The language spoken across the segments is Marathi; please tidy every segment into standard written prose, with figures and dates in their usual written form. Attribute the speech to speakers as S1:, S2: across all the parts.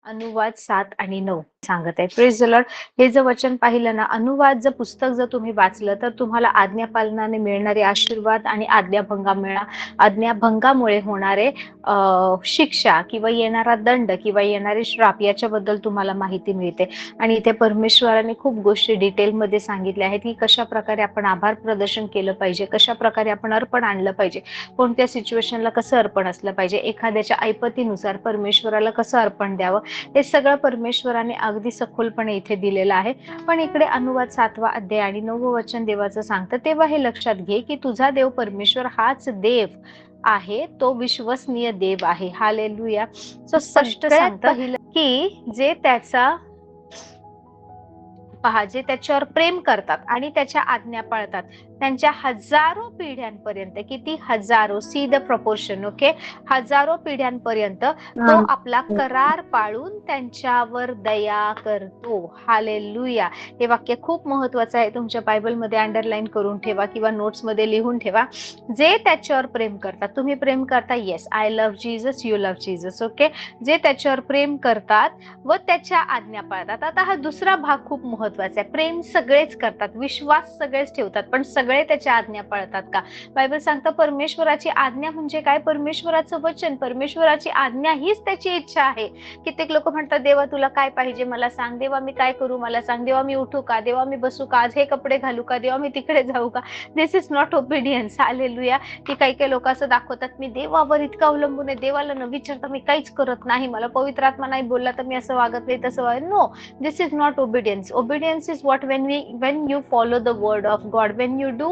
S1: अनुवाद 7 आणि 9 सांगत आहे. Praise the Lord. हे जर वचन पाहिलं ना, अनुवाद जर पुस्तक जर तुम्ही वाचलं तर तुम्हाला आज्ञापालनाने मिळणारे आशीर्वाद आणि आज्ञाभंगामुळे होणारे शिक्षा किंवा येणारा दंड किंवा येणारे श्राप याच्याबद्दल तुम्हाला माहिती मिळते. आणि इथे परमेश्वराने खूप गोष्टी डिटेलमध्ये सांगितल्या आहेत की कशा प्रकारे आपण आभार प्रदर्शन केलं पाहिजे, कशा प्रकारे आपण अर्पण आणलं पाहिजे, कोणत्या सिच्युएशनला कसं अर्पण असलं पाहिजे, एखाद्याच्या ऐपतीनुसार परमेश्वराला कसं अर्पण द्यावं, हे सगळं परमेश्वराने अगदी सखोलपणे इथे दिलेलं आहे. पण इकडे अनुवाद 7वा अध्याय आणि 9वं वचन देवाचं सांगतं, तेव्हा हे लक्षात घे की तुझा देव परमेश्वर हाच देव आहे, तो विश्वसनीय देव आहे. हालेलुया. सो स्पष्ट सांगतं की जे त्याच्यावर प्रेम करतात आणि त्याच्या आज्ञा पाळतात त्यांच्या हजारो पिढ्यांपर्यंत, किती हजारो, सी द प्रपोर्शन, ओके, हजारो पिढ्यांपर्यंत तो आपला करार पाळून त्यांच्यावर दया करतो. हालेलुया. हे वाक्य खूप महत्वाचं आहे. तुमच्या बायबलमध्ये अंडरलाईन करून ठेवा किंवा नोट्स मध्ये लिहून ठेवा. जे त्याच्यावर प्रेम करतात, तुम्ही प्रेम करता, yes, I love Jesus, you love Jesus, okay. जे त्याच्यावर प्रेम करतात व त्याच्या आज्ञा पाळतात. आता हा दुसरा भाग खूप महत्वाचा आहे. प्रेम सगळेच करतात, विश्वास सगळेच ठेवतात, पण सगळे त्याच्या आज्ञा पाळतात का? बायबल सांगतं परमेश्वराची आज्ञा म्हणजे काय? परमेश्वराचं वचन, परमेश्वराची आज्ञा हीच त्याची इच्छा आहे. कित्येक लोक म्हणतात, देवा तुला काय पाहिजे मला सांग, देवा मी काय करू मला सांग, देवा मी उठू का, देवा मी बसू का, आज हे कपडे घालू का, देवा मी तिकडे जाऊ का. दिस इज नॉट ओबिडियन्स. हालेलुया. की काही लोक असं दाखवतात मी देवावर इतका अवलंबून आहे, देवाला न विचारता मी काहीच करत नाही, मला पवित्र आत्मा नाही बोलला तर मी असं वागत नाही, तसं वागत. No, this is not obedience. Obedience is what when you follow the word of God, when you do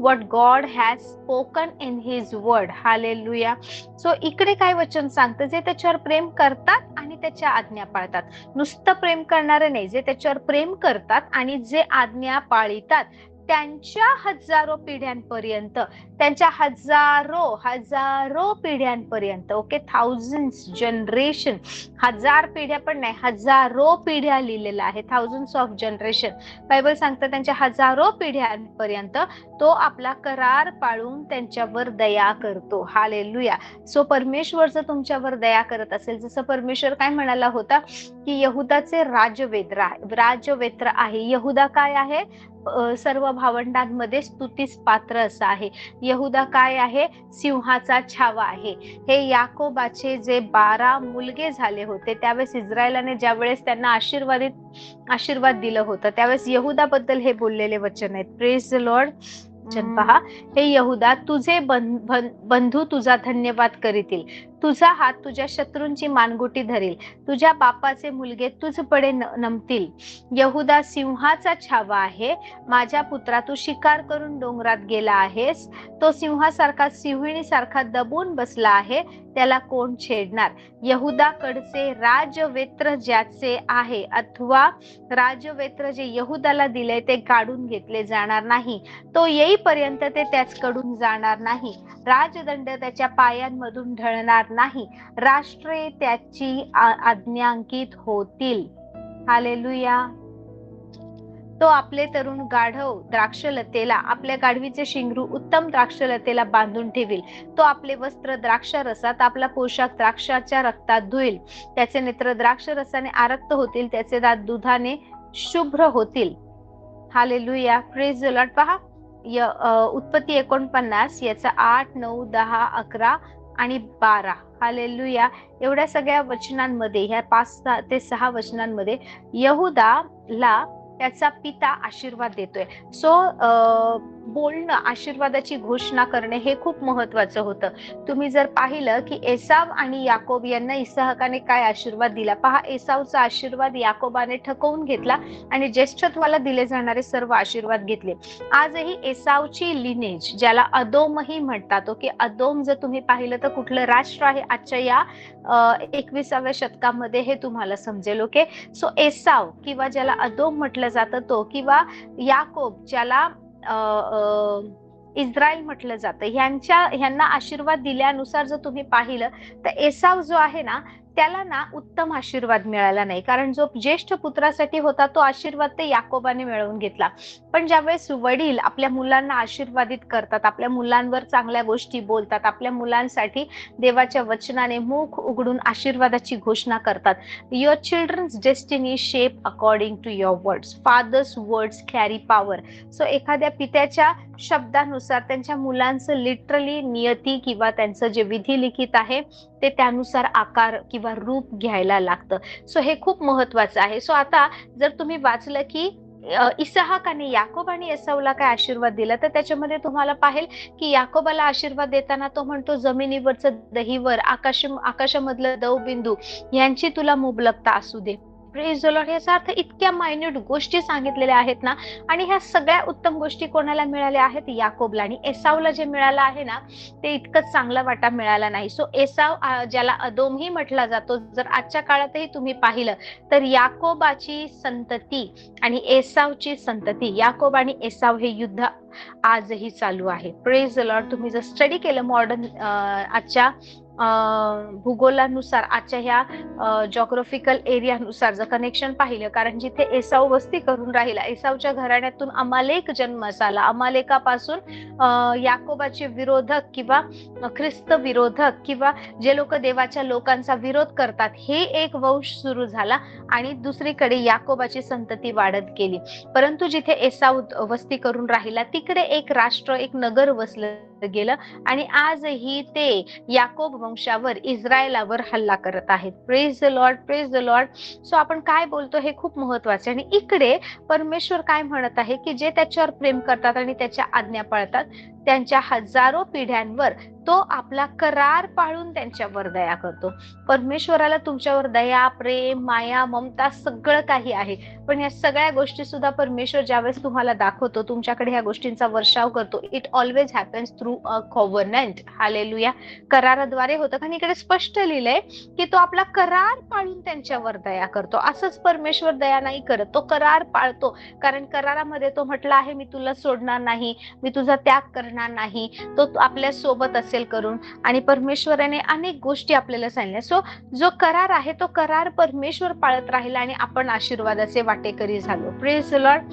S1: what God has spoken in his word. Hallelujah. So इकडे काय वचन सांगतं? जे त्याच्यावर प्रेम करतात आणि त्याच्या आज्ञा पाळतात. नुसतं प्रेम करणारे नाही, जे त्याच्यावर प्रेम करतात आणि जे आज्ञा पाळतात त्यांच्या हजारो पिढ्यांपर्यंत, त्यांच्या हजारो पिढ्यांपर्यंत, ओके, थाउजंड्स जनरेशन, हजार पिढ्या पण नाही, हजारो पिढ्या लिहिलेल्या आहे, थाउजंड्स ऑफ जनरेशन. बायबल सांगतं त्यांच्या हजारो पिढ्यांपर्यंत तो आपला करार पाळून त्यांच्यावर दया करतो. हालेलुया. सो परमेश्वर जर तुमच्यावर दया करत असेल, जसं परमेश्वर काय म्हणाला होता की यहुदाचे राजवेत्र आहे. यहुदा काय आहे? सर्व भावंडांमध्ये स्तुतीस पात्र असा आहे. यहुदा काय आहे? सिंहाचा छावा आहे. हे याकोबाचे जे 12 मुलगे झाले होते त्यावेळेस इस्रायलाने ज्यावेळेस त्यांना आशीर्वाद दिलं होतं त्यावेळेस यहुदाबद्दल हे बोललेले वचन आहेत. Praise the Lord. पहा, हे यहुदा, तुझे बंधू तुझा धन्यवाद करीतील, तुझा हात तुझ्या शत्रूंची मानगुटी धरील, तुझ्या बापाचे मुलगे तुझपडे नमतील. यहुदा सिंहाचा छावा आहे. माझ्या पुत्रा, तू शिकार करून डोंगरात गेला आहेस, तो सिंहासारखा, सिंहिणीसारखा दबून बसला आहे, त्याला कोण छेडणार? यहुदाकडचे राजवेत्र ज्याचे आहे अथवा राजवेत्र जे यहुदाला दिले ते काढून घेतले जाणार नाही, तो येईपर्यंत ते त्याचकडून जाणार नाही. राजदंड त्याच्या पायांमधून ढळणार नाही, राष्ट्रे त्याची आज्ञांकित होतील. हालेलुया. तो आपले तरुण गाढव द्राक्षलतेला, आपल्या गाढवीचे शिंगरू उत्तम द्राक्षलतेला बांधून ठेवील. तो आपले वस्त्र द्राक्षारसात, आपला पोशाख द्राक्षाच्या रक्तात धुईल. त्याचे नेत्र द्राक्षरसाने आरक्त होतील, त्याचे दात दुधाने शुभ्र होतील. हालेलुया. Praise the Lord. पहा, उत्पत्ती 49 याचा 8, 9, 10, 11 आणि 12. हालेलुया. एवढ्या सगळ्या वचनांमध्ये, ह्या 5 ते 6 वचनांमध्ये यहुदाला त्याचा पिता आशीर्वाद देतोय. सो बोलणं, आशीर्वादाची घोषणा करणे हे खूप महत्वाचं होतं. तुम्ही जर पाहिलं की एसाव आणि याकोब यांना इसहाकाने काय आशीर्वाद दिला, पहा, एसावचा आशीर्वाद याकोबाने ठकवून घेतला आणि ज्येष्ठत्वाला दिले जाणारे सर्व आशीर्वाद घेतले. आजही एसावची लिनेज, ज्याला अदोमही म्हणतात, ओके, अदोम जर तुम्ही पाहिलं तर कुठलं राष्ट्र आहे आजच्या या 21व्या शतकामध्ये हे तुम्हाला समजेल. ओके. सो एसाव किंवा ज्याला अदोम म्हटलं जातं तो, किंवा याकोब ज्याला इस्रायल म्हटलं जातं, ह्यांना आशीर्वाद दिल्यानुसार जर तुम्ही पाहिलं तर एसाव जो आहे ना त्याला ना उत्तम आशीर्वाद मिळाला नाही, कारण जो ज्येष्ठ पुत्रासाठी होता तो आशीर्वाद ते याकोबाने मिळवून घेतला. पण ज्यावेळेस वडील आपल्या मुलांना आशीर्वादित करतात, आपल्या मुलांवर चांगल्या गोष्टी बोलतात, आपल्या मुलांसाठी देवाच्या वचनाने मुख उघडून आशीर्वादाची घोषणा करतात. Your children's destiny shape according to your words. Father's words carry power. So एखाद्या पित्याच्या शब्दानुसार त्यांच्या मुलांचं लिटरली नियती किंवा त्यांचं जे विधी लिखित आहे ते त्यानुसार आकार किंवा रूप घ्यायला लागतं. सो हे खूप महत्वाचं आहे. सो आता जर तुम्ही वाचलं की इसहाकाने याकोब आणि एसावला काय आशीर्वाद दिला, तर त्याच्यामध्ये तुम्हाला पाहेल की याकोबाला आशीर्वाद देताना तो म्हणतो, जमिनीवरचं दहीवर, आकाशामधलं दवबिंदू यांची तुला मुबलकता असू दे. Praise the Lord. याचा अर्थ इतक्या मायन्यूट गोष्टी सांगितलेल्या आहेत ना, आणि ह्या सगळ्या उत्तम गोष्टी कोणाला मिळाल्या आहेत? याकोबला. आणि एसावला जे मिळालं आहे ना ते इतकंच चांगला वाटा मिळाला नाही. सो एसाव ज्याला अदोमही म्हटला जातो, जर आजच्या काळातही तुम्ही पाहिलं तर याकोबाची संतती आणि एसावची संतती, याकोब आणि एसाव हे युद्ध आजही चालू आहे. Praise the Lord. तुम्ही जर स्टडी केलं मॉडर्न आजच्या भूगोलानुसार, आजच्या ह्या जॉग्राफिकल एरियानुसार जर कनेक्शन पाहिलं, कारण जिथे एसाव वस्ती करून राहिला, एसावच्या घराण्यातून अमालेक जन्मास आला, अमालेकापासून याकोबाचे विरोधक किंवा ख्रिस्त विरोधक किंवा जे लोक देवाच्या लोकांचा विरोध करतात, हे एक वंश सुरू झाला आणि दुसरीकडे याकोबाची संतती वाढत गेली. परंतु जिथे एसाव वस्ती करून राहिला तिकडे एक राष्ट्र, एक नगर वसलं गेलं आणि आजही ते याकोब वंशावर, इस्रायलावर हल्ला करत आहेत. Praise the Lord, praise the Lord. So आपण काय बोलतो हे खूप महत्वाचे. आणि इकडे परमेश्वर काय म्हणत आहे की जे त्याच्यावर प्रेम करतात आणि त्याच्या आज्ञा पाळतात त्यांच्या हजारो पिढ्यांवर तो आपला करार पाळून त्यांच्यावर दया करतो. परमेश्वराला तुमच्यावर दया, प्रेम, माया, ममता सगळं काही आहे. पण या सगळ्या गोष्टी सुद्धा परमेश्वर ज्यावेळेस तुम्हाला दाखवतो, तुमच्याकडे ह्या गोष्टींचा वर्षाव करतो, it always happens through a covenant. Hallelujah. कराराद्वारे होतं. कारण इकडे स्पष्ट लिहिलंय की तो आपला करार पाळून त्यांच्यावर दया करतो. असंच परमेश्वर दया नाही करत, तो करार पाळतो. कारण करारामध्ये तो म्हटला आहे, मी तुला सोडणार नाही, मी तुझा त्याग करणार नाही, तो आपल्या सोबत असेल करून. आणि परमेश्वराने अनेक गोष्टी आपल्याला सांगितल्या. सो जो करार आहे तो करार परमेश्वर पाळत राहिला आणि आपण आशीर्वादाचे वाटेकरी झालो. Praise the Lord.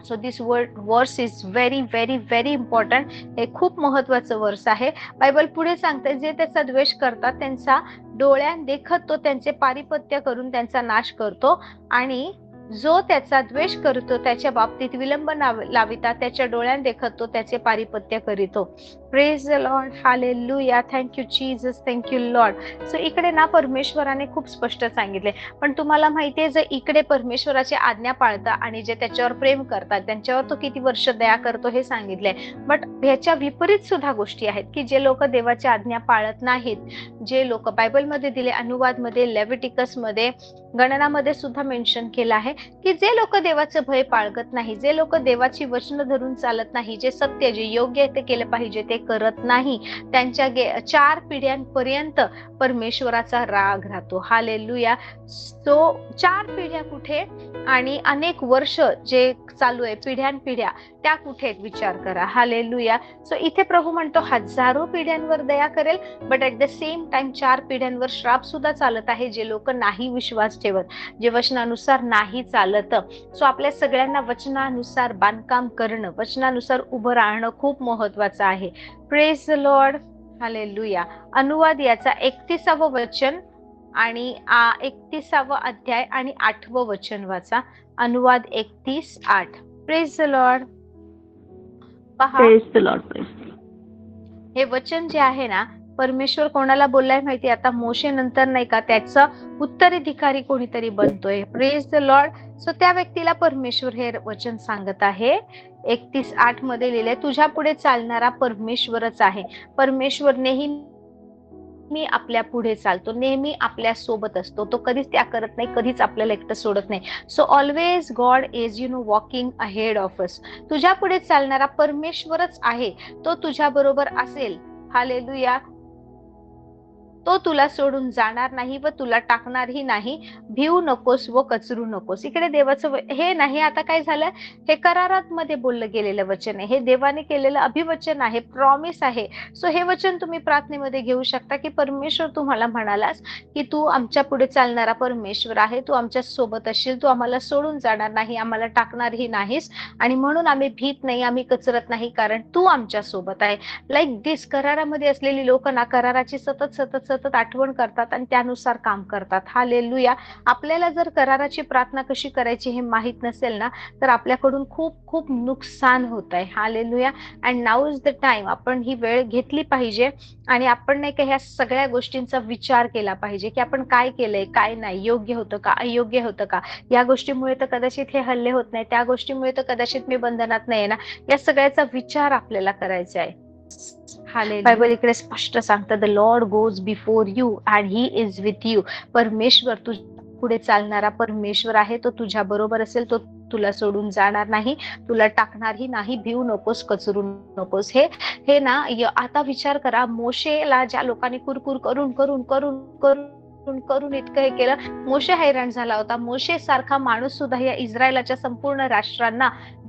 S1: So this verse is very very very important. हे खूप महत्वाचं वर्स आहे. बायबल पुढे सांगते, जे त्याचा द्वेष करतात त्यांचा डोळ्यात देखत तो त्यांचे पारिपत्य करून त्यांचा नाश करतो, आणि जो त्याचा द्वेष करतो त्याच्या बाबतीत विलंब लाविता त्याच्या डोळ्यात देखत तो त्याचे पारिपत्य करीतो. Praise the lord. Hallelujah. Thank you Jesus, thank you lord. So इकडे ना परमेश्वराने खूप स्पष्ट सांगितले. पण तुम्हाला माहितीये, जर इकडे परमेश्वराची आज्ञा पाळता आणि जे त्याच्यावर प्रेम करतात त्यांच्यावर तो किती वर्ष दया करतो हे सांगितलंय. बट ह्याच्या विपरीत सुद्धा गोष्टी आहेत की जे लोक देवाची आज्ञा पाळत नाहीत, जे लोक बायबलमध्ये दिले, अनुवादमध्ये, लेविटिकस मध्ये, गणनामध्ये सुद्धा मेन्शन केलं आहे की जे लोक देवाचं भय बाळगत नाही, जे लोक देवाची वचन धरून चालत नाही, जे सत्य, जे योग्य ते केलं पाहिजे ते करत नाही, त्यांच्या 4 पिढ्यांपर्यंत परमेश्वराचा राग राहतो. हालेलुया. सो 4 पिढ्या कुठे आणि अनेक वर्ष जे चालू आहे, पिढ्या त्या कुठे, विचार करा. हालेलुया. सो इथे प्रभू म्हणतो हजारो पिढ्यांवर दया करेल, but at the same time 4 पिढ्यांवर श्राप सुद्धा चालत आहे, जे लोक नाही विश्वास ठेवत, जे वचनानुसार नाही चालत. सो आपल्या सगळ्यांना वचनानुसार बांधकाम करणं, वचनानुसार उभं राहणं खूप महत्वाचं आहे. Praise the lord. हालेलुया. अनुवाद याचा 31वं वचन आणि 31वा अध्याय आणि 8वं वचन वाचा. अनुवाद 31:8. Praise the Lord. पहा, हे वचन जे आहे ना, परमेश्वर कोणाला बोललाय माहिती? आता मोशे नंतर नाही का त्याचा उत्तराधिकारी कोणीतरी बनतोय. Praise the Lord. सो त्या व्यक्तीला परमेश्वर हे वचन सांगत आहे. 31:8 मध्ये लिहिलंय, तुझ्या पुढे चालणारा परमेश्वरच आहे. परमेश्वर नेहमी आपल्या पुढे चालतो, नेहमी आपल्या सोबत असतो, तो कधीच त्या करत नाही, कधीच आपल्याला एकटं सोडत नाही. So always God is walking ahead of us. तुझ्या पुढे चालणारा परमेश्वरच आहे, तो तुझ्या बरोबर असेल. हालेलुया. तो तुला सोडून जाणार नाही व तुला टाकणारही नाही. भिवू नकोस व कचरू नकोस. इकडे देवाचं हे नाही, आता काय झालं, हे करारात मध्ये बोललं गेलेलं वचन आहे, हे देवाने केलेलं अभिवचन आहे, प्रॉमिस आहे. सो हे वचन तुम्ही प्रार्थनेमध्ये घेऊ शकता की परमेश्वर तुम्हाला म्हणालास की तू आमच्या पुढे चालणारा परमेश्वर आहे, तू आमच्या सोबत असशील, तू आम्हाला सोडून जाणार नाही, आम्हाला टाकणारही नाहीस, आणि म्हणून आम्ही भीत नाही, आम्ही कचरत नाही, कारण तू आमच्या सोबत आहे. लाईक दिस, करारामध्ये असलेली लोक ना कराराची सतत सतत सतत आठवण करतात आणि त्यानुसार काम करतात. हालेलुया. आपल्याला जर कराराची प्रार्थना कशी करायची हे माहित नसेल ना, तर आपल्याकडून खूप खूप नुकसान होत आहे. Hallelujah. And now is the time, आपण ही वेळ घेतली पाहिजे आणि आपण नाही का ह्या सगळ्या गोष्टींचा विचार केला पाहिजे की आपण काय केलंय, काय नाही, योग्य होतं का, अयोग्य होतं का, या गोष्टीमुळे तर कदाचित हे हल्ले होत नाही, त्या गोष्टीमुळे तर कदाचित मी बंधनात नाही ना, या सगळ्याचा विचार आपल्याला करायचा आहे. बायबल इकडे स्पष्ट सांगतं, the Lord goes before you and he is with you. परमेश्वर तुझ्या पुढे चालणारा परमेश्वर आहे, तो तुझ्या बरोबर असेल, तो तुला सोडून जाणार नाही, तुला टाकणारही नाही. भिवू नकोस, कचरू नकोस. हे ना, आता विचार करा, मोशेला ज्या लोकांनी कुरकुर करून करून करून करून करून इतकं हे केलं, मोशे हैराण झाला होता. मोशे सारखा माणूस सुद्धा या इस्रायलाच्या संपूर्ण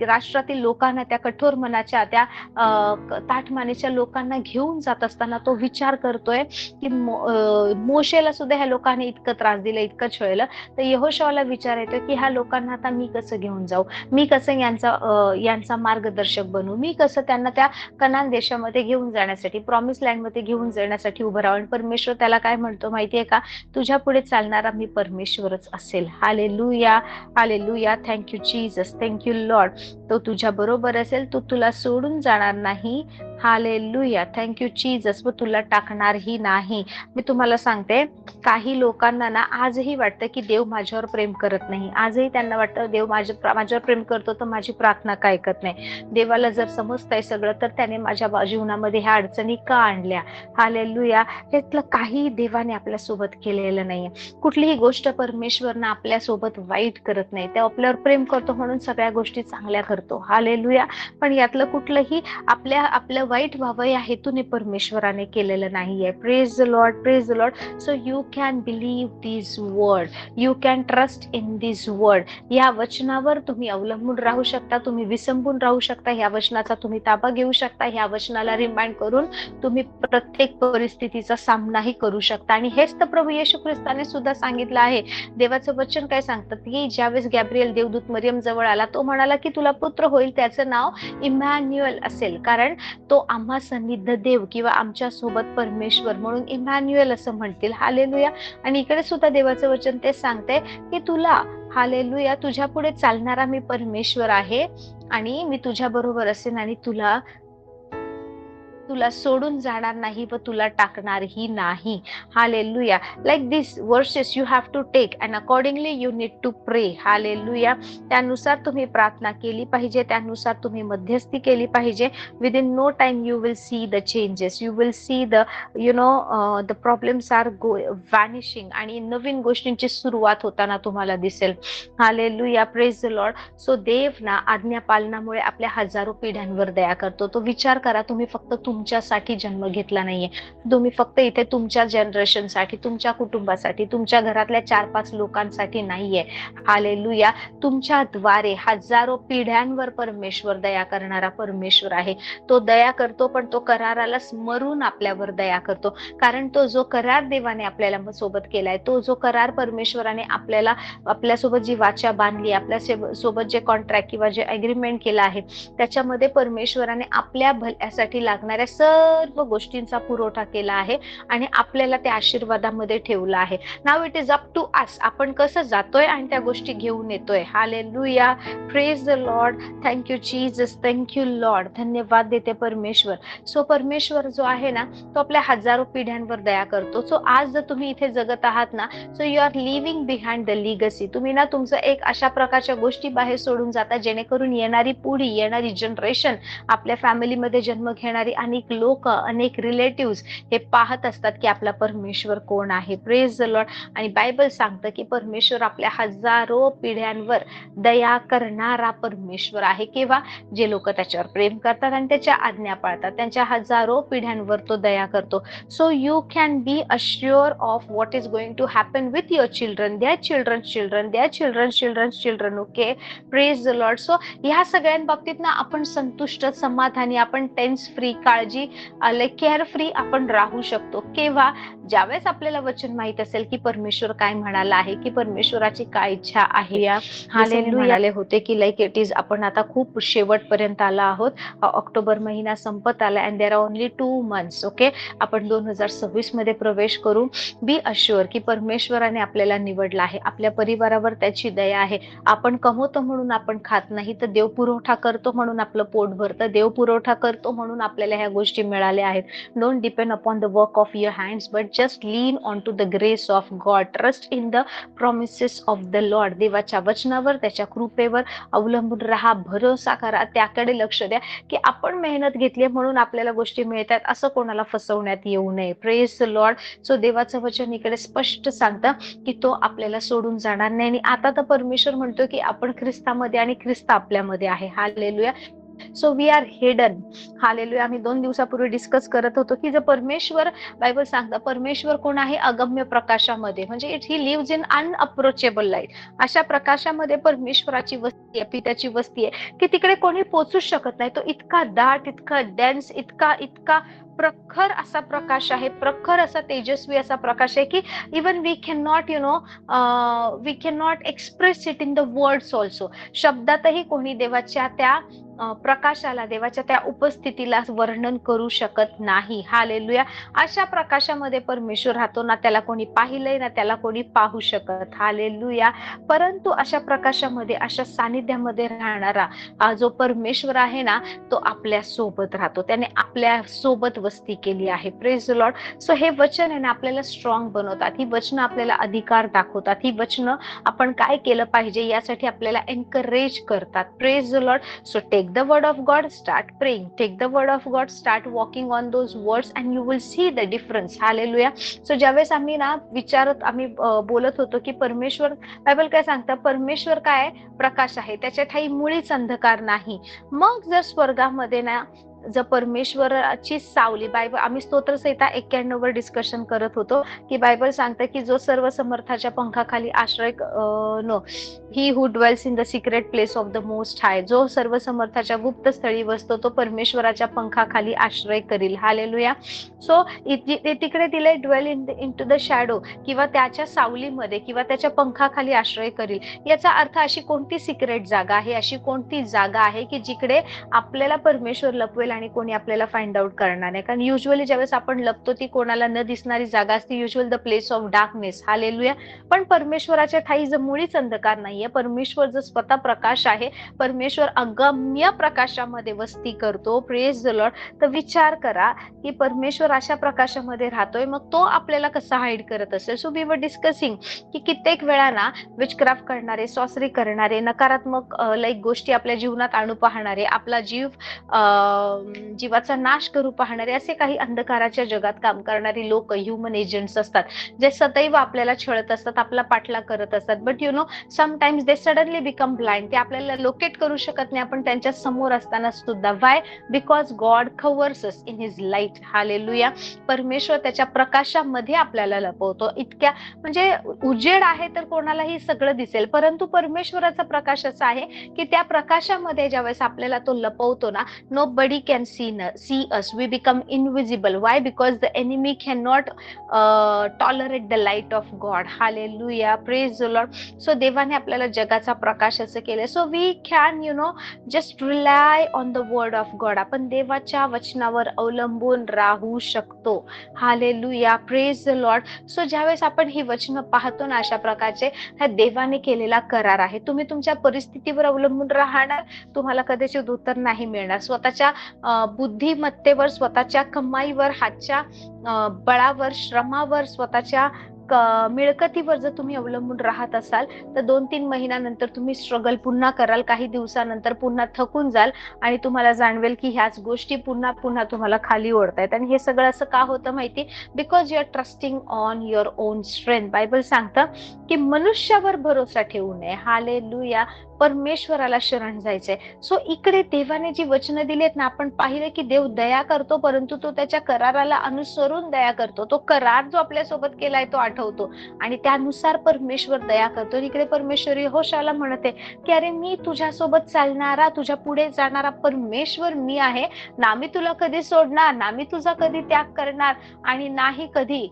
S1: राष्ट्रातील लोकांना, त्या कठोर मनाच्या, त्या ताठमानेच्या लोकांना घेऊन जात असताना तो विचार करतोय की मोशेला सुद्धा ह्या लोकांनी इतकं त्रास दिलं, इतकं छळलं. तर यहोशूआला विचार येतो की ह्या लोकांना आता मी कसं घेऊन जाऊ, मी कसं यांचा मार्गदर्शक बनू, मी कसं त्यांना त्या कनान देशामध्ये घेऊन जाण्यासाठी, प्रॉमिस लँड मध्ये घेऊन जाण्यासाठी उभं राहून. परमेश्वर त्याला काय म्हणतो माहितीये का, तुझ्या पुढे चालणारा मी परमेश्वरच असेल. Hallelujah, hallelujah. Thank you Jesus, thank you Lord. तो तुझ्या बरोबर असेल, तो तुला सोडून जाणार नाही. Hallelujah, thank you Jesus. व तुला टाकणारही नाही. मी तुम्हाला सांगते, काही लोकांना ना आजही वाटतं की देव माझ्यावर प्रेम करत नाही. आजही त्यांना वाटतं देव माझ्यावर प्रेम करतो तर माझी प्रार्थना का ऐकत नाही. देवाला जर समजतंय सगळं, तर त्याने माझ्या जीवनामध्ये ह्या अडचणी का आणल्या. हालेलुया. ह्यातलं काही देवाने आपल्या सोबत केलेलं नाहीये. कुठलीही गोष्ट परमेश्वरनं आपल्या सोबत वाईट करत नाही. ते आपल्यावर प्रेम करतो म्हणून सगळ्या गोष्टी चांगल्या करतो. हालेलुया. पण यातलं कुठलंही आपलं वाईट व्हावं या हेतूने परमेश्वराने केलेलं नाहीये. Praise the Lord, praise the Lord. So you can believe this word, you can trust in this word. या वचनावर तुम्ही अवलंबून राहू शकता, तुम्ही विसंबून राहू शकता, ह्या वचनाचा तुम्ही ताबा घेऊ शकता, ह्या वचनाला रिमाइंड करून तुम्ही प्रत्येक परिस्थितीचा सामनाही करू शकता. आणि हेच तर प्रभू येशू ख्रिस्ताने सुद्धा सांगितलं आहे. देवाचं वचन काय सांगतात की ज्यावेळेस गॅब्रिएल देवदूत मरियम जवळ आला, तो म्हणाला की तुला पुत्र होईल, त्याचं नाव इमॅन्युअल असेल, कारण तो आम्हा सन्निध देव किंवा आमच्या सोबत परमेश्वर, म्हणून इमॅन्युअल असं म्हणतील. हालेलुया. आणि इकडे सुद्धा देवाचं वचन ते सांगते की तुला, हालेलुया, तुझ्या पुढे चालणारा मी परमेश्वर आहे आणि मी तुझ्या बरोबर असेन आणि तुला सोडून जाणार नाही व तुला टाकणारही नाही. Hallelujah. Like this verses you have to take and accordingly you need to pray. Hallelujah. त्यानुसार तुम्ही प्रार्थना केली पाहिजे, त्यानुसार तुम्ही मध्यस्थी केली पाहिजे. Within no time you will see the changes, you will see the the problems are vanishing, आणि नवीन गोष्टींची सुरुवात होताना तुम्हाला दिसेल. Hallelujah, praise the Lord. So देव ना आज्ञा पालनामुळे आपल्या हजारो पिढ्यांवर दया करतो. तो विचार करा, तुम्ही फक्त तुमच्यासाठी जन्म घेतला नाहीये, तुम्ही फक्त इथे तुमच्या जनरेशनसाठी, तुमच्या कुटुंबासाठी, तुमच्या घरातल्या 4-5 लोकांसाठी नाहीये. हालेलुया. तुमच्याद्वारे हजारो पिढ्यांवर परमेश्वर दया करणारा परमेश्वर आहे. तो दया करतो, पण तो कराराला स्मरून आपल्यावर दया करतो. कारण तो जो करार देवाने आपल्याला सोबत केलाय, तो जो करार परमेश्वराने आपल्यासोबत जी वाचा बांधली, आपल्या सोबत जे कॉन्ट्रॅक्ट किंवा जे अग्रीमेंट केलं आहे, त्याच्यामध्ये परमेश्वराने आपल्या भल्यासाठी लागणाऱ्या सर्व गोष्टींचा पुरवठा केला आहे आणि आपल्याला त्या आशीर्वादामध्ये ठेवलं आहे. नाव it is up to us, आपण कसं जातोय आणि त्या गोष्टी घेऊन येतोय. Hallelujah, praise the Lord. Thank you Jesus, thank you Lord. धन्यवाद देते परमेश्वर. सो परमेश्वर जो आहे ना, तो आपल्या हजारो पिढ्यांवर दया करतो. सो आज जर तुम्ही इथे जगत आहात ना, so you are living behind the legacy. तुम्ही ना तुमचं एक अशा प्रकारच्या गोष्टी बाहेर सोडून जाता, जेणेकरून येणारी पिढी, येणारी जनरेशन, आपल्या फॅमिलीमध्ये जन्म घेणारी आणि अनेक लोक, अनेक रिलेटिव्ह हे पाहत असतात की आपला परमेश्वर कोण आहे. Praise the Lord. आणि बायबल सांगतं की परमेश्वर आपल्या हजारो पिढ्यांवर दया करणारा परमेश्वर आहे. किंवा जे लोक त्याच्यावर प्रेम करतात आणि त्याच्या आज्ञा पाळतात, त्यांच्या हजारो पिढ्यांवर तो दया करतो. So you can be assure of what is going to happen with your children, their children's children, their children's children. Okay, praise the Lord. So ह्या सगळ्यांबाबतीत ना आपण संतुष्ट, समाधानी, आपण टेन्स फ्री, काळजी केअर फ्री आपण राहू शकतो. केव्हा? ज्यावेळेस आपल्याला वचन माहित असेल की परमेश्वर काय म्हणाला आहे, की परमेश्वराची काय इच्छा आहे. हालेलुया. म्हणाले होते की लाईक इट इज आपण आता खूप शेवटपर्यंत आला आहोत. ऑक्टोबर महिना संपत आला and there are only 2 months. Okay, आपण 2026 मध्ये प्रवेश करू. बी अश्युअर की परमेश्वराने आपल्याला निवडला आहे, आपल्या परिवारावर त्याची दया आहे. आपण कमवतो म्हणून आपण खात नाही, तर देव पुरवठा करतो म्हणून आपलं पोट भरतं, देव पुरवठा करतो म्हणून आपल्याला ह्या गोष्टी मिळाल्या आहेत. Don't depend upon the work of your hands but just lean on to the grace of God. Trust in the promises of the Lord. देवाच्या वचनावर, त्याच्या कृपेवर अवलंबून राहा, भरोसा करा, त्याकडे लक्ष द्या की आपण मेहनत घेतली म्हणून आपल्याला गोष्टी मिळतात असं कोणाला फसवण्यात येऊ नये. Praise the Lord. सो देवाचं वचन इकडे स्पष्ट सांगतं की तो आपल्याला सोडून जाणार नाही. आणि आता तर परमेश्वर म्हणतो की आपण ख्रिस्तामध्ये आणि ख्रिस्त आपल्यामध्ये आहे. Hallelujah. So we are hidden. Hallelujah. आम्ही 2 दिवसापूर्वी डिस्कस करत होतो की जर परमेश्वर, बायबल सांगतं परमेश्वर कोण आहे? अगम्य प्रकाशामध्ये, म्हणजे it he leaves in unapproachable light. अशा प्रकाशामध्ये परमेश्वराची वस्ती आहे, पित्याची वस्ती आहे की तिकडे कोणी पोहोचू शकत नाही. तो इतका दाट, इतका डेन्स, इतका इतका प्रखर असा प्रकाश आहे, प्रखर असा तेजस्वी असा प्रकाश आहे की even we can not we can not express it in the words also. शब्दातही कोणी देवाच्या त्या प्रकाशाला, देवाच्या त्या उपस्थितीला वर्णन करू शकत नाही. हालेलुया. अशा प्रकाशामध्ये परमेश्वर राहतो. ना त्याला कोणी पाहिलंय, ना त्याला कोणी पाहू शकत. हालेलुया. परंतु अशा प्रकाशामध्ये, अशा सानिध्यामध्ये राहणारा जो परमेश्वर आहे ना, तो आपल्या सोबत राहतो. त्याने आपल्या सोबत वस्ती केली आहे. Praise the Lord. सो हे वचन आहे ना आपल्याला स्ट्रॉंग बनवतात. ही वचनं आपल्याला अधिकार दाखवतात. ही वचनं आपण काय केलं पाहिजे यासाठी आपल्याला एनकरेज करतात. Praise the Lord. So take the word of God, start praying. Take the word of God, start walking on those words and you will see the difference. Hallelujah. So ज्यावेळेस आम्ही ना आम्ही बोलत होतो की परमेश्वर, बायबल काय सांगतं? परमेश्वर काय? प्रकाश आहे, त्याच्या ठाई मुळीच अंधकार नाही. मग जर स्वर्गामध्ये ना जर परमेश्वराची सावली, बायबल आम्ही स्तोत्रसंहिता 91 वर डिस्कशन करत होतो की बायबल सांगतं की जो सर्व समर्थाच्या पंखाखाली आश्रय he who dwells in the secret place of the most high, जो सर्व समर्थाच्या गुप्त स्थळी बसतो तो परमेश्वराच्या पंखाखाली आश्रय करील. हालेलुया. सो तिकडे दिले dwell in to the shadow, किंवा त्याच्या सावलीमध्ये किंवा त्याच्या पंखाखाली आश्रय करील. याचा अर्थ अशी कोणती सिक्रेट जागा आहे, अशी कोणती जागा आहे की जिकडे आपल्याला परमेश्वर लपवेल आणि कोणी आपल्याला फाइंड आउट करणार नाही. कारण युजली ज्यावेळेस आपण लपतो ती कोणाला न दिसणारी जागा असते, usual the place of darkness. Hallelujah. पण परमेश्वराच्या ठाई जर मुळीच अंधकार नाहीये, परमेश्वर जर स्वतः प्रकाश आहे, परमेश्वर अगम्य प्रकाशामध्ये वस्ती करतो. Praise the Lord. तर विचार करा की परमेश्वर अशा प्रकाशामध्ये राहतोय, मग तो आपल्याला कसा हाईड करत असेल. सो वी वर डिस्कसिंग की कित्येक वेळा ना विचक्राफ्ट करणारे, सॉसरी करणारे, नकारात्मक लाईक गोष्टी आपल्या जीवनात आणू पाहणारे, आपला जीवाचा नाश करू पाहणारे, असे काही अंधकाराच्या जगात काम करणारी लोक, ह्युमन एजंट्स असतात, जे सदैव आपल्याला छळत असतात, आपला पाठलाग करत असतात. But you know sometimes they suddenly become blind. ते आपल्याला लोकेट करू शकत नाही आपण त्यांच्या समोर असताना सुद्धा. Y? Because God covers us in his light. Hallelujah. परमेश्वर त्याच्या प्रकाशामध्ये आपल्याला लपवतो. इतक्या म्हणजे उजेड आहे तर कोणालाही सगळं दिसेल, परंतु परमेश्वराचा प्रकाश असा आहे की त्या प्रकाशामध्ये ज्यावेळेस आपल्याला तो लपवतो ना, nobody can see us. We become invisible. Why? Because the enemy cannot tolerate the light of God. Hallelujah. Praise the Lord. So देवाने आपल्याला जगाचा प्रकाश असं केलं. So we can just rely on the word of God. आपण देवाच्या वचनावर अवलंबून राहू शकतो. Hallelujah. Praise the Lord. So ज्यावेळेस आपण ही वचनं पाहतो ना, अशा प्रकारचे हा देवाने केलेला करार आहे. तुम्ही तुमच्या परिस्थितीवर अवलंबून राहणार, तुम्हाला कदाचित उत्तर नाही मिळणार. स्वतःच्या बुद्धिमत्तेवर, स्वतःच्या कमाईवर, हातच्या बळावर, श्रमावर, स्वतःच्या मिळकतीवर जर तुम्ही अवलंबून राहत असाल तर 2-3 महिन्यानंतर तुम्ही स्ट्रगल पुन्हा कराल, काही दिवसानंतर पुन्हा थकून जाल आणि तुम्हाला जाणवेल की ह्याच गोष्टी पुन्हा पुन्हा तुम्हाला खाली ओढतायत. आणि हे सगळं असं का होतं माहिती? Because you are trusting on your own strength. Bible सांगतं की मनुष्यावर भरोसा ठेवू नये. हालेलुया. परमेश्वराला शरण जायचंय. सो इकडे देवाने जी वचनं दिलीत ना, आपण पाहिलं की देव दया करतो, परंतु तो त्याच्या कराराला अनुसरून दया करतो. तो करार जो आपल्यासोबत केलाय तो आठवतो आणि त्यानुसार परमेश्वर दया करतो. इकडे परमेश्वर यहोशाला म्हणते की अरे मी तुझ्यासोबत चालणारा, तुझ्या पुढे जाणारा परमेश्वर मी आहे ना. मी तुला कधी सोडणार ना, मी तुझा कधी त्याग करणार आणि नाही कधी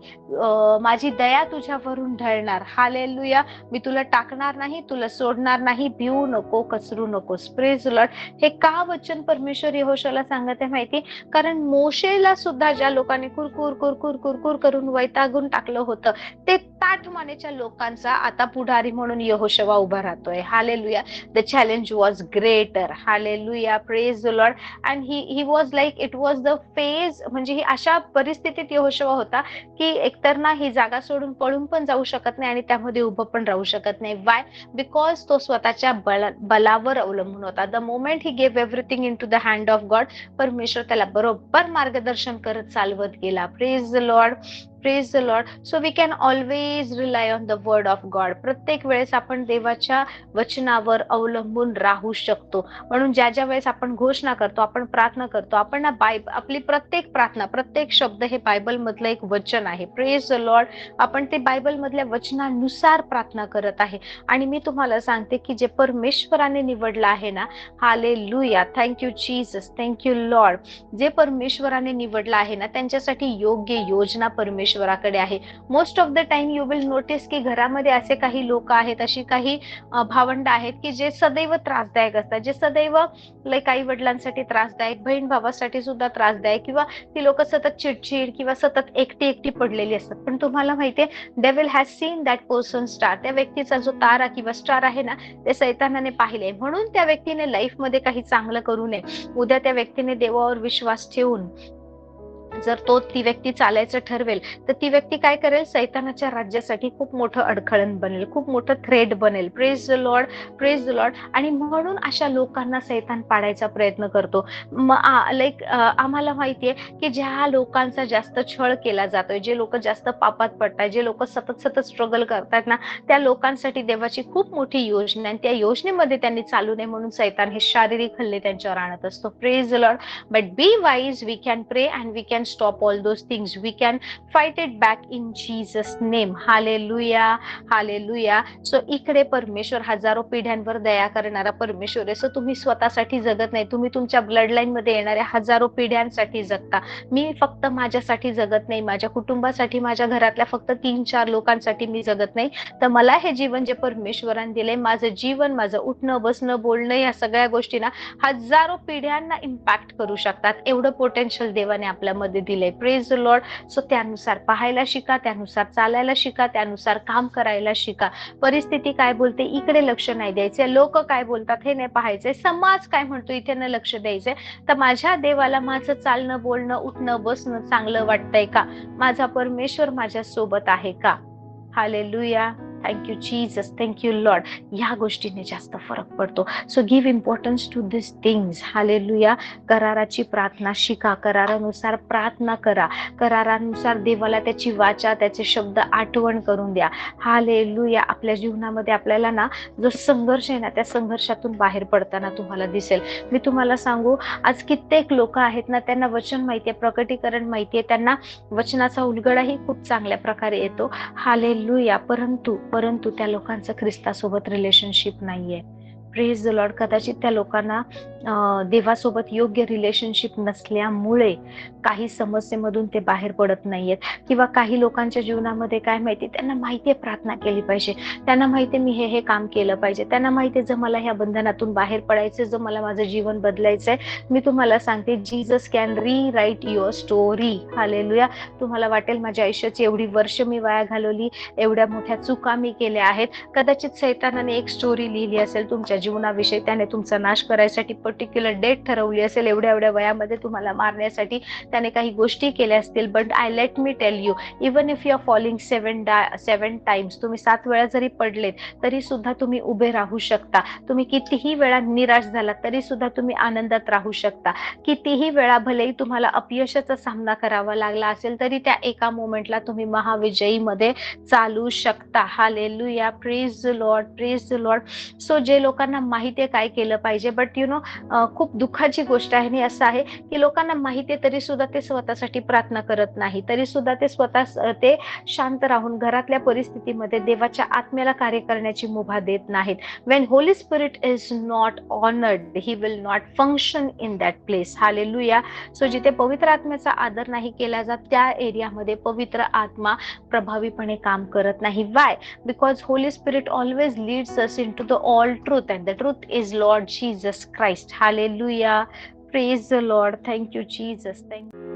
S1: माझी दया तुझ्यावरून ढळणार. हालेलुया. मी तुला टाकणार नाही, तुला सोडणार नाही. भिवू नको, कचरू नकोस. Praise Lord. हे का वचन परमेश्वर यहोशाला सांगत आहे माहिती? कारण मोशेला सुद्धा ज्या लोकांनी कुरकुर कुरकुर कुरकुर करून वैतागून टाकलं होतं, ते ताठ मानेच्या लोकांचा आता पुढारी म्हणून यहोशवा उभा राहतोय. Hallelujah. The challenge was greater. Hallelujah. Praise Lord. And he was like it was the phase. म्हणजे ही अशा परिस्थितीत यहोशवा होता की एकतर ना ही जागा सोडून पळून पण जाऊ शकत नाही आणि त्यामध्ये उभं पण राहू शकत नाही. वाय? बिकॉज तो स्वतःच्या बलावर अवलंबून होता. The moment he gave everything in to the hand of God, परमेश्वर त्याला बरोबर मार्गदर्शन करत चालवत गेला. Praise the Lord. Praise the Lord. So we can always rely on the word of God. प्रत्येक वेळेस आपण देवाच्या वचनावर अवलंबून राहू शकतो. म्हणून ज्या ज्या वेळेस आपण घोषणा करतो, आपण प्रार्थना करतो, आपण ना आपली प्रत्येक प्रार्थना, प्रत्येक शब्द हे बायबल मधलं एक वचन आहे. Praise the Lord. आपण ते बायबल मधल्या वचनानुसार प्रार्थना करत आहे. आणि मी तुम्हाला सांगते की जे परमेश्वराने निवडलं आहे ना, hallelujah. Thank you Jesus. Thank you Lord. जे परमेश्वराने निवडलं आहे ना, त्यांच्यासाठी योग्य योजना परमेश्वराकडे आहे. Most of the time you will notice की घरामध्ये असे काही लोक आहेत, अशी काही भावंड आहेत की जे सदैव त्रासदायक असतात, जे सदैव लाईक आई वडिलांसाठी त्रासदायक, बहीण भावासाठी सुद्धा त्रासदायक, किंवा ती लोक सतत चिडचिड किंवा सतत एकटी एकटी पडलेली असतात. पण तुम्हाला माहितीये, devil has scene that person star. त्या व्यक्तीचा जो तारा किंवा स्टार आहे ना, ते सैतानाने पाहिले. म्हणून त्या व्यक्तीने लाईफ मध्ये काही चांगलं करू नये. उद्या त्या व्यक्तीने देवावर विश्वास ठेवून जर ती व्यक्ती चालायचं ठरवेल, तर ती व्यक्ती काय करेल? सैतानाच्या राज्यासाठी खूप मोठं अडखळण बनेल, खूप मोठं थ्रेट बनेल. Praise the Lord. Praise the Lord. आणि म्हणून अशा लोकांना सैतान पाडायचा प्रयत्न करतो. लाईक आम्हाला माहितीये की ज्या लोकांचा जास्त छळ केला जातोय, जे लोक जास्त पापात पडतात, जे लोक सतत सतत स्ट्रगल करतात ना, त्या लोकांसाठी देवाची खूप मोठी योजना, आणि त्या योजनेमध्ये त्यांनी चालू नये म्हणून सैतान हे शारीरिक हल्ले त्यांच्यावर आणत असतो. Praise the lord. But be wise. We can pray and we can stop all those things. We can fight it back in Jesus name. Hallelujah. Hallelujah. So इकडे परमेश्वर हजारो पिढ्यांवर दया करणारा परमेश्वर आहे. सो तुम्ही स्वतःसाठी जगत नाही, तुम्ही तुमच्या ब्लड लाईन मध्ये येणाऱ्या हजारो पिढ्यांसाठी जगता. मी फक्त माझ्यासाठी जगत नाही, माझ्या कुटुंबासाठी, माझ्या घरातल्या फक्त 3-4 लोकांसाठी मी जगत नाही, तर मला हे जीवन जे परमेश्वराने दिले, माझं जीवन, माझं उठणं बसणं बोलणं, या सगळ्या गोष्टी ना हजारो पिढ्यांना इम्पॅक्ट करू शकतात. एवढं पोटेन्शियल देवाने आपल्यामध्ये दिले. Praise the Lord. सो त्यानुसार पाहायला शिका, त्यानुसार चालायला शिका, त्यानुसार काम करायला शिका. परिस्थिती काय बोलते इकडे लक्ष नाही द्यायचे, लोक काय बोलतात हे नाही पाहायचे, समाज काय म्हणतो इथे नाही लक्ष द्यायचे. तर माझ्या देवाला माझं चालणं बोलणं उठणं बसणं चांगलं वाटतंय का? माझा परमेश्वर माझ्या सोबत आहे का? Hallelujah. Thank you Jesus. Thank you Lord. ह्या गोष्टीने जास्त फरक पडतो. So give importance to this things. Hallelujah. कराराची प्रार्थना शिका, करारानुसार प्रार्थना करा, करारानुसार देवाला त्याची वाचा, त्याचे शब्द आठवण करून द्या. हालेलुया. आपल्या जीवनामध्ये आपल्याला ना जो संघर्ष आहे ना, त्या संघर्षातून बाहेर पडताना तुम्हाला दिसेल. मी तुम्हाला सांगू, आज कित्येक लोक आहेत ना, त्यांना वचन माहितीये, प्रकटीकरण माहितीये, त्यांना वचनाचा उलगडाही खूप चांगल्या प्रकारे येतो. हालेलुया. परंतु त्या लोकांचं ख्रिस्तासोबत रिलेशनशिप नाहीये. Praise the Lord. कदाचित त्या लोकांना देवासोबत योग्य रिलेशनशिप नसल्यामुळे काही समस्येमधून ते बाहेर पडत नाहीयेत. किंवा काही लोकांच्या जीवनामध्ये काय माहिती, त्यांना माहितीये प्रार्थना केली पाहिजे, त्यांना माहितीये मी हे काम केलं पाहिजे, त्यांना माहितीये जर मला ह्या बंधनातून बाहेर पडायचं, जर मला माझं जीवन बदलायचंय, मी तुम्हाला सांगते Jesus can रीराईट your story. Hallelujah. तुम्हाला वाटेल माझ्या आयुष्याची एवढी वर्ष मी वाया घालवली, एवढ्या मोठ्या चुका मी केल्या आहेत. कदाचित सैतानाने एक स्टोरी लिहिली असेल तुमच्या जीवनाविषयी त्याने तुमचा नाश करायसाठी पर्टिक्युलर डेट ठरवली असेल, एवढ्या एवढ्या वयामध्ये तुम्हाला मारण्यासाठी त्याने काही गोष्टी केल्या असतील. But I let me tell you, even if you are falling 7 times, तुम्ही 7 वेळा जरी पडलेत तरी सुद्धा तुम्ही उभे राहू शकता. तुम्ही कितीही वेळा निराश झाला तरी सुद्धा तुम्ही आनंदात राहू शकता. कितीही वेळा भलेही तुम्हाला अपयशाचा सामना करावा लागला असेल तरी त्या एका मोमेंटला तुम्ही महाविजयी मध्ये चालू शकता. Hallelujah, praise the Lord, praise the Lord. So जे लोकांना माहिती आहे काय केलं पाहिजे, बट खूप दुःखाची गोष्ट आहे आणि असं आहे की लोकांना माहिती आहे तरी सुद्धा ते स्वतःसाठी प्रार्थना करत नाही, तरी सुद्धा ते स्वतः ते शांत राहून घरातल्या परिस्थितीमध्ये देवाच्या आत्म्याला कार्य करण्याची मुभा देत नाहीत. When Holy Spirit is not honored, he will not function in that place. Hallelujah. So जिथे पवित्र आत्म्याचा आदर नाही केला जात त्या एरियामध्ये पवित्र आत्मा प्रभावीपणे काम करत नाही. Why? Because Holy Spirit always leads us into the all truth, and the truth is Lord Jesus Christ. Hallelujah. Praise the Lord. Thank you, Jesus. Thank you.